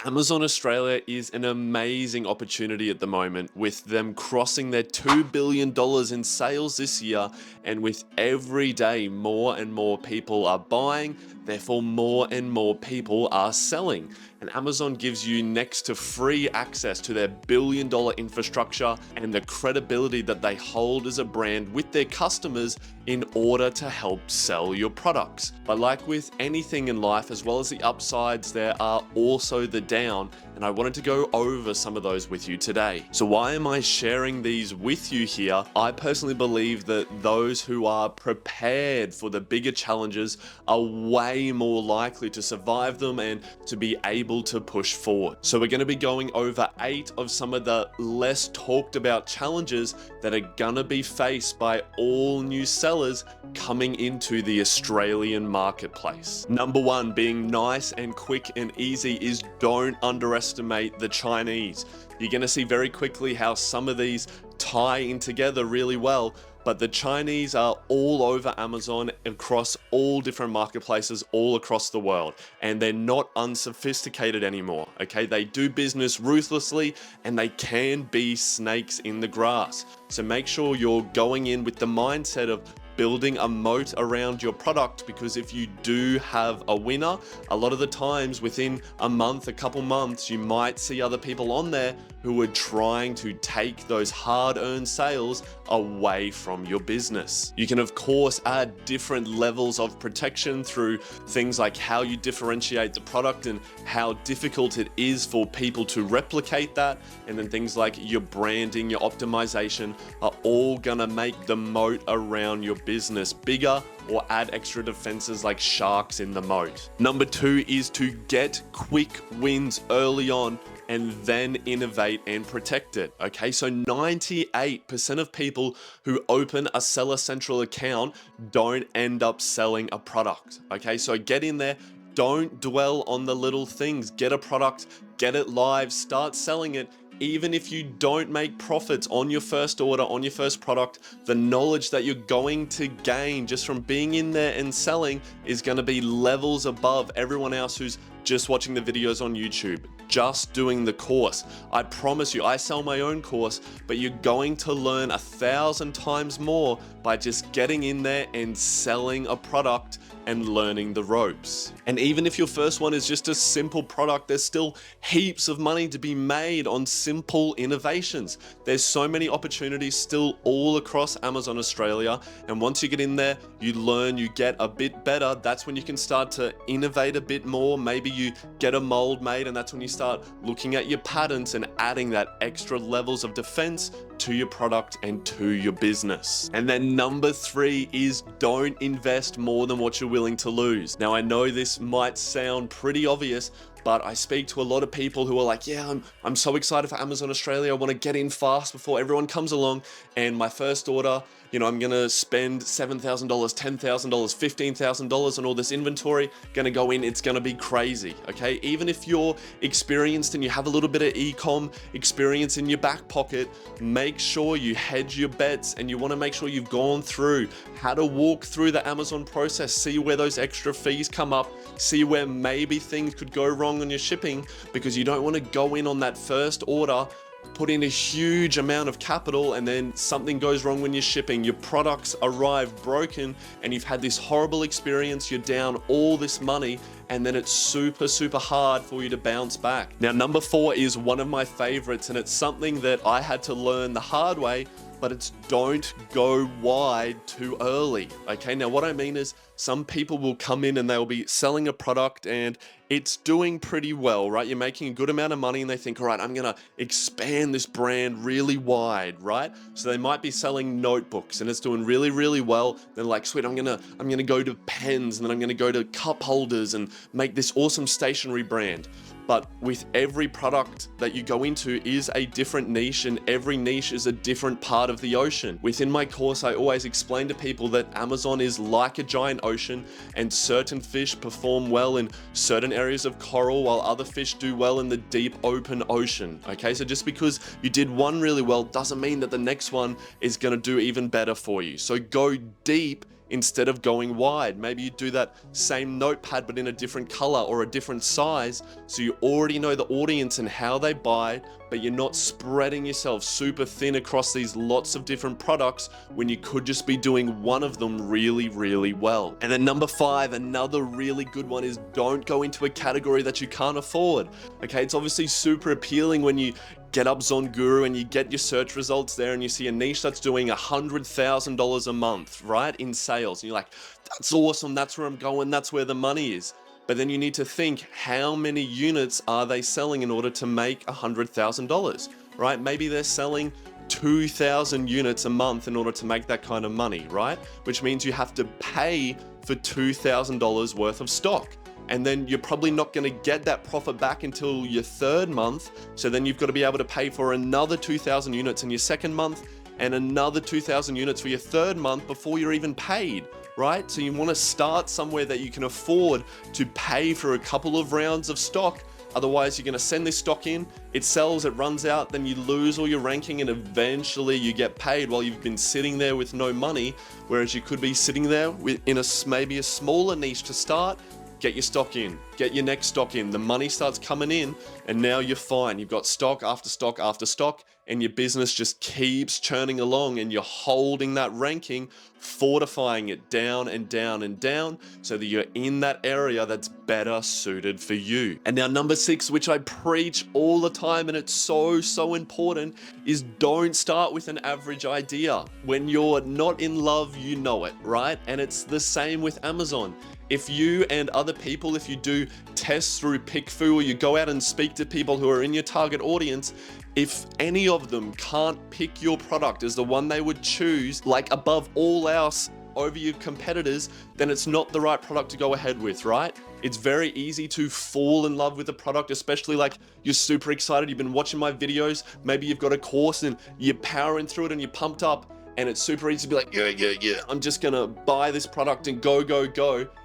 Amazon Australia is an amazing opportunity at the moment with them crossing their $2 billion in sales this year. And with every day, more and more people are buying, therefore, more and more people are selling. And Amazon gives you next to free access to their billion-dollar infrastructure and the credibility that they hold as a brand with their customers in order to help sell your products. But like with anything in life, as well as the upsides, there are also the down, and I wanted to go over some of those with you today. So why am I sharing these with you here? I personally believe that those who are prepared for the bigger challenges are way more likely to survive them and to be able to push forward. So we're going to be going over 8 of some of the less talked about challenges that are going to be faced by all new sellers coming into the Australian marketplace. Number 1, being nice and quick and easy, is don't underestimate the Chinese. You're going to see very quickly how some of these tie in together really well, but the Chinese are all over Amazon across all different marketplaces all across the world, and they're not unsophisticated anymore. Okay, they do business ruthlessly and they can be snakes in the grass. So make sure you're going in with the mindset of building a moat around your product, because if you do have a winner, a lot of the times within a month, a couple months, you might see other people on there who are trying to take those hard-earned sales away from your business. You can of course add different levels of protection through things like how you differentiate the product and how difficult it is for people to replicate that, and then things like your branding, your optimization are all gonna make the moat around your business bigger, or add extra defenses like sharks in the moat. Number 2 is to get quick wins early on and then innovate and protect it. Okay, so 98% of people who open a Seller Central account don't end up selling a product. Okay, so get in there. Don't dwell on the little things. Get a product, get it live, start selling it. Even if you don't make profits on your first order, on your first product, the knowledge that you're going to gain just from being in there and selling is going to be levels above everyone else who's just watching the videos on YouTube, just doing the course. I promise you, I sell my own course, but you're going to learn 1,000 times more by just getting in there and selling a product and learning the ropes. And even if your first one is just a simple product, there's still heaps of money to be made on simple innovations. There's so many opportunities still all across Amazon Australia. And once you get in there, you learn, you get a bit better. That's when you can start to innovate a bit more. Maybe you get a mold made, and that's when you start looking at your patents and adding that extra levels of defense to your product and to your business. And then number 3 is don't invest more than what you're willing to lose. Now, I know this might sound pretty obvious, but I speak to a lot of people who are like, yeah, I'm so excited for Amazon Australia. I want to get in fast before everyone comes along. And my first order, I'm going to spend $7,000, $10,000, $15,000 on all this inventory, going to go in, it's going to be crazy, okay? Even if you're experienced and you have a little bit of e-com experience in your back pocket, make sure you hedge your bets, and you want to make sure you've gone through how to walk through the Amazon process, see where those extra fees come up, see where maybe things could go wrong on your shipping, because you don't want to go in on that first order, put in a huge amount of capital, and then something goes wrong when you're shipping. Your products arrive broken and you've had this horrible experience, you're down all this money, and then it's super, super hard for you to bounce back. Now, number 4 is one of my favorites, and it's something that I had to learn the hard way, but it's don't go wide too early. Okay, now what I mean is some people will come in and they'll be selling a product and it's doing pretty well, right? You're making a good amount of money and they think, all right, I'm gonna expand this brand really wide, right? So they might be selling notebooks and it's doing really, really well. They're like, sweet, I'm gonna go to pens, and then I'm gonna go to cup holders and make this awesome stationery brand. But with every product that you go into is a different niche, and every niche is a different part of the ocean. Within my course, I always explain to people that Amazon is like a giant ocean, and certain fish perform well in certain areas of coral while other fish do well in the deep open ocean. Okay, so just because you did one really well doesn't mean that the next one is going to do even better for you. So go deep instead of going wide. Maybe you do that same notepad but in a different color or a different size, so you already know the audience and how they buy, but you're not spreading yourself super thin across these lots of different products when you could just be doing one of them really, really well. And then number 5, another really good one, is don't go into a category that you can't afford. Okay, it's obviously super appealing when you get up ZonGuru and you get your search results there and you see a niche that's doing $100,000 a month, right, in sales. And you're like, that's awesome, that's where I'm going, that's where the money is. But then you need to think, how many units are they selling in order to make $100,000, right? Maybe they're selling 2,000 units a month in order to make that kind of money, right? Which means you have to pay for $2,000 worth of stock. And then you're probably not going to get that profit back until your 3rd month. So then you've got to be able to pay for another 2,000 units in your 2nd month and another 2,000 units for your 3rd month before you're even paid, right? So you want to start somewhere that you can afford to pay for a couple of rounds of stock. Otherwise, you're going to send this stock in, it sells, it runs out, then you lose all your ranking, and eventually you get paid while you've been sitting there with no money. Whereas you could be sitting there in maybe a smaller niche to start. Get your stock in, get your next stock in, the money starts coming in, and now you're fine. You've got stock after stock after stock, and your business just keeps churning along, and you're holding that ranking, fortifying it down and down and down, so that you're in that area that's better suited for you. And now number 6, which I preach all the time, and it's so important, is don't start with an average idea. When you're not in love, you know it, right? And it's the same with Amazon. If you and other people, if you do tests through PickFu, or you go out and speak to people who are in your target audience, if any of them can't pick your product as the one they would choose, like above all else over your competitors, then it's not the right product to go ahead with, right? It's very easy to fall in love with a product, especially like you're super excited, you've been watching my videos, maybe you've got a course and you're powering through it and you're pumped up, and it's super easy to be like, yeah, I'm just gonna buy this product and go,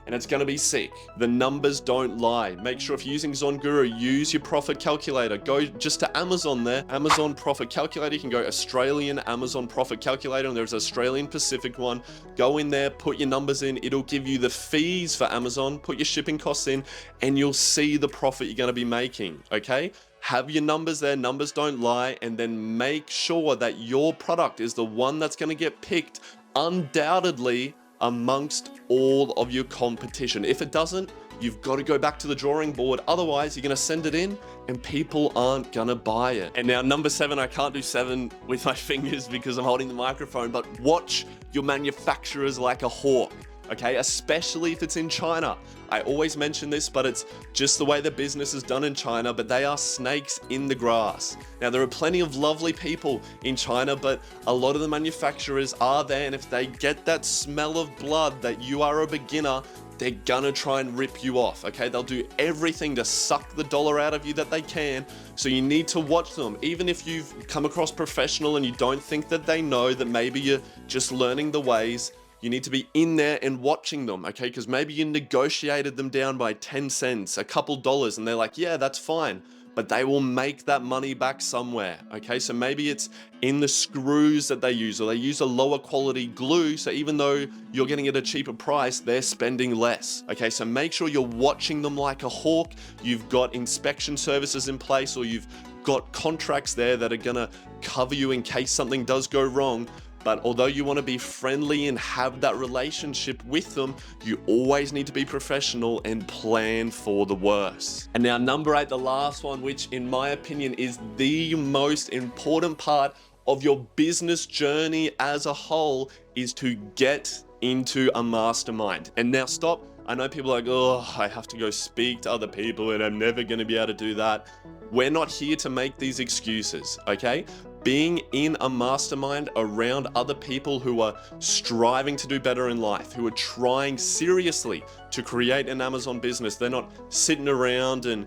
and it's gonna be sick. The numbers don't lie. Make sure if you're using ZonGuru, use your profit calculator. Go just to Amazon there, Amazon profit calculator. You can go Australian Amazon profit calculator, and there's an Australian Pacific one. Go in there, put your numbers in, it'll give you the fees for Amazon, put your shipping costs in, and you'll see the profit you're gonna be making, okay? Have your numbers there, numbers don't lie, and then make sure that your product is the one that's gonna get picked undoubtedly amongst all of your competition. If it doesn't, you've got to go back to the drawing board. Otherwise, you're gonna send it in and people aren't gonna buy it. And now number 7, I can't do 7 with my fingers because I'm holding the microphone, but watch your manufacturers like a hawk. Okay, especially if it's in China. I always mention this, but it's just the way the business is done in China, but they are snakes in the grass. Now, there are plenty of lovely people in China, but a lot of the manufacturers are there, and if they get that smell of blood that you are a beginner, they're gonna try and rip you off, okay? They'll do everything to suck the dollar out of you that they can, so you need to watch them. Even if you've come across professional and you don't think that they know, that maybe you're just learning the ways, you need to be in there and watching them, okay? Because maybe you negotiated them down by 10 cents, a couple dollars, and they're like, yeah, that's fine. But they will make that money back somewhere, okay? So maybe it's in the screws that they use, or they use a lower quality glue, so even though you're getting it at a cheaper price, they're spending less, okay? So make sure you're watching them like a hawk. You've got inspection services in place, or you've got contracts there that are gonna cover you in case something does go wrong. But although you want to be friendly and have that relationship with them, you always need to be professional and plan for the worst. And now number 8, the last one, which in my opinion is the most important part of your business journey as a whole, is to get into a mastermind. And now stop. I know people are like, oh, I have to go speak to other people and I'm never going to be able to do that. We're not here to make these excuses, okay? Being in a mastermind around other people who are striving to do better in life, who are trying seriously to create an Amazon business. They're not sitting around and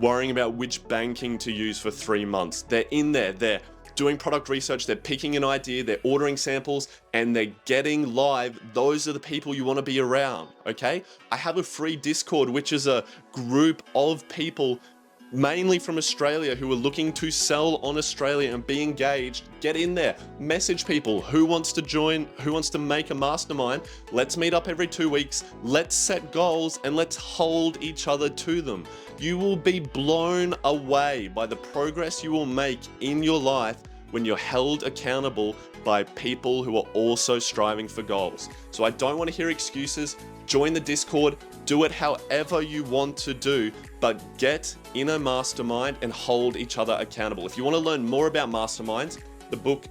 worrying about which banking to use for 3 months. They're in there, they're doing product research, they're picking an idea, they're ordering samples, and they're getting live. Those are the people you want to be around, okay? I have a free Discord, which is a group of people mainly from Australia, who are looking to sell on Australia and be engaged. Get in there, message people who wants to join, who wants to make a mastermind. Let's meet up every 2 weeks. Let's set goals and let's hold each other to them. You will be blown away by the progress you will make in your life when you're held accountable by people who are also striving for goals. So I don't want to hear excuses. Join the Discord, do it however you want to do, but get in a mastermind and hold each other accountable. If you want to learn more about masterminds, the book,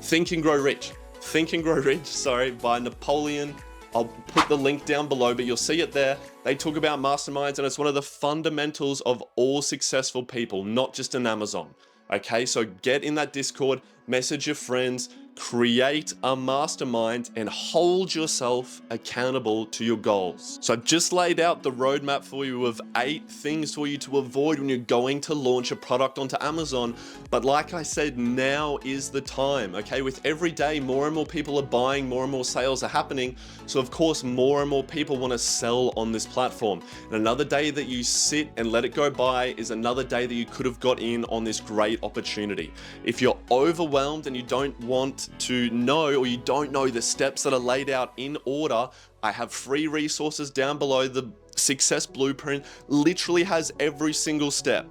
Think and Grow Rich. Think and Grow Rich, sorry, by Napoleon. I'll put the link down below, but you'll see it there. They talk about masterminds, and it's one of the fundamentals of all successful people, not just in Amazon. Okay, so get in that Discord, message your friends, create a mastermind, and hold yourself accountable to your goals. So I've just laid out the roadmap for you of 8 things for you to avoid when you're going to launch a product onto Amazon. But like I said, now is the time, okay? With every day, more and more people are buying, more and more sales are happening. So of course, more and more people want to sell on this platform. And another day that you sit and let it go by is another day that you could have got in on this great opportunity. If you're overwhelmed and you don't want to know, or you don't know the steps that are laid out in order, I have free resources down below. The Success Blueprint literally has every single step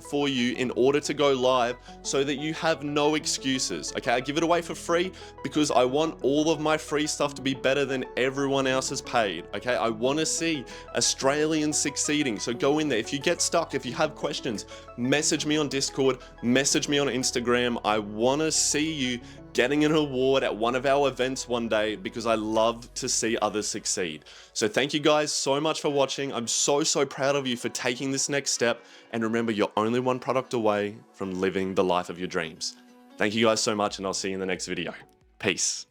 for you in order to go live, so that you have no excuses. Okay, I give it away for free because I want all of my free stuff to be better than everyone else's paid. Okay, I want to see Australians succeeding. So go in there. If you get stuck, if you have questions, message me on Discord, message me on Instagram. I want to see you getting an award at one of our events one day, because I love to see others succeed. So thank you guys so much for watching. I'm so proud of you for taking this next step. And remember, you're only one product away from living the life of your dreams. Thank you guys so much, and I'll see you in the next video. Peace.